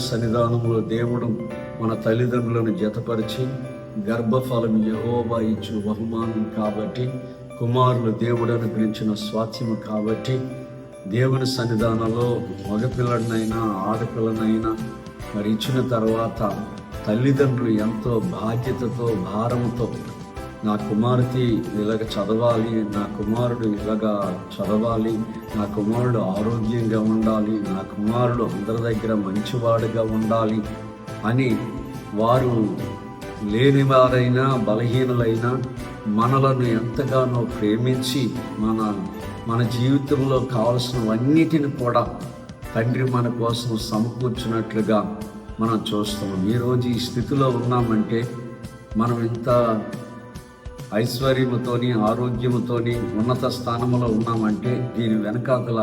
సన్నిధానంలో దేవుడు మన తల్లిదండ్రులను జతపరిచి గర్భఫలం యెహోవా ఇచ్చు బహుమానం కాబట్టి, కుమారులు దేవుడు అనుగ్రహించిన స్వాస్థ్యము కాబట్టి, దేవుని సన్నిధానంలో మగపిల్లడినైనా ఆడపిల్లనైనా మరి ఇచ్చిన తర్వాత తల్లిదండ్రులు ఎంతో బాధ్యతతో భారంతో నా కుమార్తె ఇలాగ చదవాలి, నా కుమారుడు ఇలాగా చదవాలి, నా కుమారుడు ఆరోగ్యంగా ఉండాలి, నా కుమారుడు అందరి దగ్గర మంచివాడుగా ఉండాలి అని వారు లేనివారైనా బలహీనులైనా మనలను ఎంతగానో ప్రేమించి మన జీవితంలో కావలసినవన్నిటిని కూడా తండ్రి మన కోసం సమకూర్చున్నట్లుగా మనం చూస్తున్నాం. ఈరోజు ఈ స్థితిలో ఉన్నామంటే మనం ఇంత ఐశ్వర్యముతోని ఆరోగ్యముతోని ఉన్నత స్థానంలో ఉన్నామంటే దీని వెనకాతల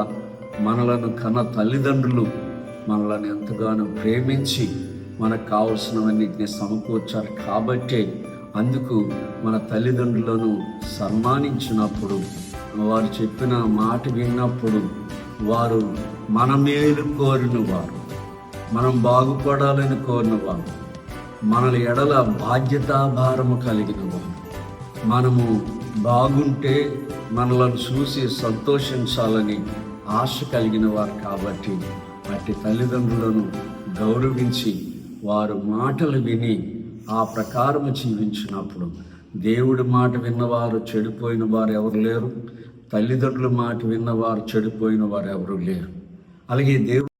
మనలను కన్న తల్లిదండ్రులు మనలను ఎంతగానో ప్రేమించి మనకు కావలసినవన్నిటిని సమకూర్చారు. కాబట్టే అందుకు మన తల్లిదండ్రులను సన్మానించినప్పుడు, వారు చెప్పిన మాట విన్నప్పుడు, వారు మన మేలు కోరిన వారు, మనం బాగుపడాలని కోరిన వారు, మన ఎడల బాధ్యతాభారము కలిగిన వారు, మనము బాగుంటే మనలను చూసి సంతోషించాలని ఆశ కలిగిన వారు. కాబట్టి అట్టి తల్లిదండ్రులను గౌరవించి వారు మాటలు విని ఆ ప్రకారము జీవించినప్పుడు దేవుడి మాట విన్నవారు చెడిపోయిన వారు ఎవరు లేరు, తల్లిదండ్రుల మాట విన్నవారు చెడిపోయిన వారు ఎవరు లేరు. అలాగే దేవుడు